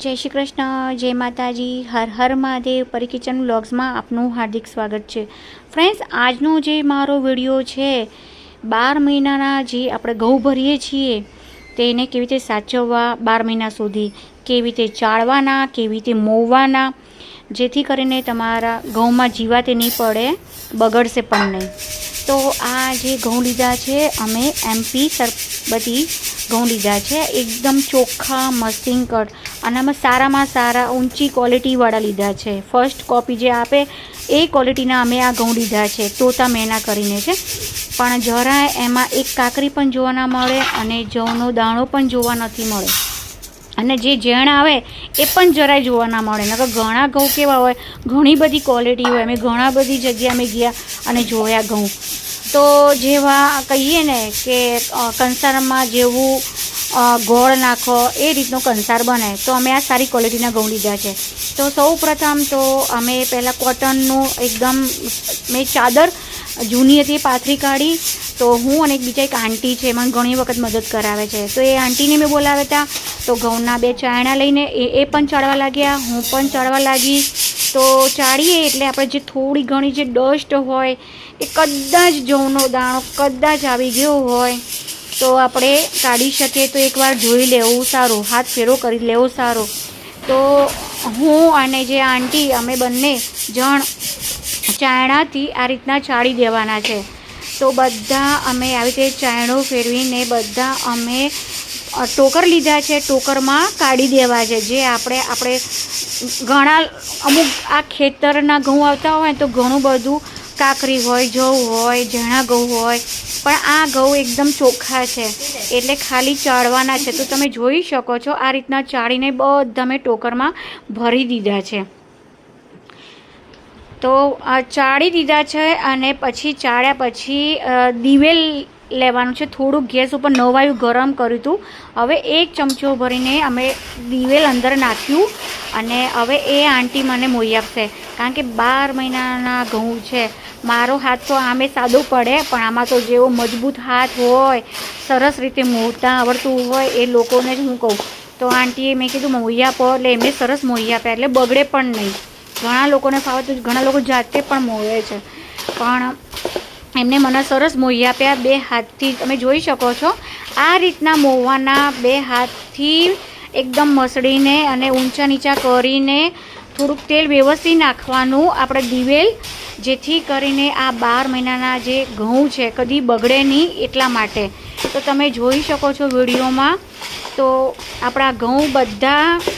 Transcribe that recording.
जय श्री कृष्ण, जय माताजी, हर हर महादेव। परी किचन व्लॉग्स में आपનું हार्दिक स्वागत है। फ्रेंड्स, આજનો જે મારો વિડીયો છે 12 મહિનાના જે આપણે ઘઉં ભરીએ છીએ તેને કેવી રીતે સાચવવા 12 મહિના સુધી, કેવી રીતે ચાળવાના, કેવી રીતે મોવવાના, જેથી કરીને તમારા ઘઉંમાં જીવાતે નહીં પડે, બગડશે પણ નહીં। તો આ જે ઘઉં લીધા છે અમે એમપી સરબતી ઘઉં લીધા છે, એકદમ ચોખ્ખા મસ્તીન કટ, અને આમાં સારામાં સારા ઊંચી ક્વોલિટીવાળા લીધા છે। ફર્સ્ટ કોપી જે આપે એ ક્વોલિટીના અમે આ ઘઉં લીધા છે, તોતા મેના કરીને છે, પણ જરા એમાં એક કાકરી પણ જોવા ના મળે અને જવનો દાણો પણ જોવા નથી મળે, અને જે ઝેણ આવે એ પણ જરાય જોવા ના મળે। નકર ઘણા ઘઉં કેવા હોય, ઘણી બધી ક્વોલિટી હોય, અમે ઘણા બધી જગ્યાએ અમે ગયા અને જોયા ઘઉં, તો જેવા કહીએ ને કે કંસારમાં જેવું ગોળ નાખો એ રીતનો કંસાર બને, તો અમે આ સારી ક્વોલિટીના ઘઉં લીધા છે। તો સૌ પ્રથમ તો અમે પહેલાં કોટનનું એકદમ મેં ચાદર જૂની હતી પાથરી કાઢી, તો હું અને બીજા એક આંટી છે, મને ઘણી વખત મદદ કરાવે છે, તો એ આંટીને મેં બોલાવ્યા હતા। તો ઘઉંના 2 ચાયણા લઈને એ પણ ચાળવા લાગ્યા, હું પણ ચાળવા લાગી। તો ચાળીએ એટલે આપણે જે થોડી ઘણી જે ડસ્ટ હોય એ કદાચ જવનો દાણો કદાચ આવી ગયો હોય તો આપણે કાઢી શકીએ, તો એકવાર જોઈ લેવું સારું, હાથ ફેરો કરી લેવો સારો। તો હું અને જે આંટી અમે બંને જણ ચાયણાથી આ રીતના ચાળી દેવાના છે। તો બધા અમે આવી રીતે ચાયણો ફેરવીને બધા અમે ટોકર લીધા છે, ટોકરમાં કાઢી દેવા છે। જે આપણે ઘણા અમુક આ ખેતરના ઘઉં આવતા હોય તો ઘણું બધું કાકરી હોય, જવ હોય, ઝીણા ઘઉં હોય, પણ આ ઘઉં એકદમ ચોખ્ખા છે એટલે ખાલી ચાળવાના છે। તો તમે જોઈ શકો છો આ રીતના ચાળીને બધા મેં ટોકરમાં ભરી દીધા છે। તો ચાળી દીધા છે અને પછી ચાળ્યા પછી દિવેલ લેવાનું છે, થોડું ગેસ ઉપર નવાયું ગરમ કર્યું હતું, હવે 1 ચમચો ભરીને અમે દિવેલ અંદર નાખ્યું અને હવે એ આંટી મને મોઈ આપશે, કારણ કે 12 મહિનાના ઘઉં છે। મારો હાથ તો આમે સાદો પડે, પણ આમાં તો જેવો મજબૂત હાથ હોય, સરસ રીતે મોરતા આવડતું હોય એ લોકોને જ હું કહું। તો આંટીએ મેં કીધું મોઈ આપો, એટલે એમને સરસ મોઈ આપ્યા, એટલે બગડે પણ નહીં। ઘણા લોકોને ફાવે તો ઘણા લોકો જાતે પણ મોવે છે, પણ એમને મને સરસ મોઈ આપ્યા 2 હાથથી। તમે જોઈ શકો છો આ રીતના મોવવાના, 2 હાથથી એકદમ મસળીને અને ઊંચા નીચા કરીને થોડુંક તેલ વ્યવસ્થિત નાખવાનું આપણે દિવેલ, જેથી કરીને આ 12 મહિનાના જે ઘઉં છે કદી બગડે નહીં એટલા માટે। તો તમે જોઈ શકો છો વિડીયોમાં, તો આપણા ઘઉં બધા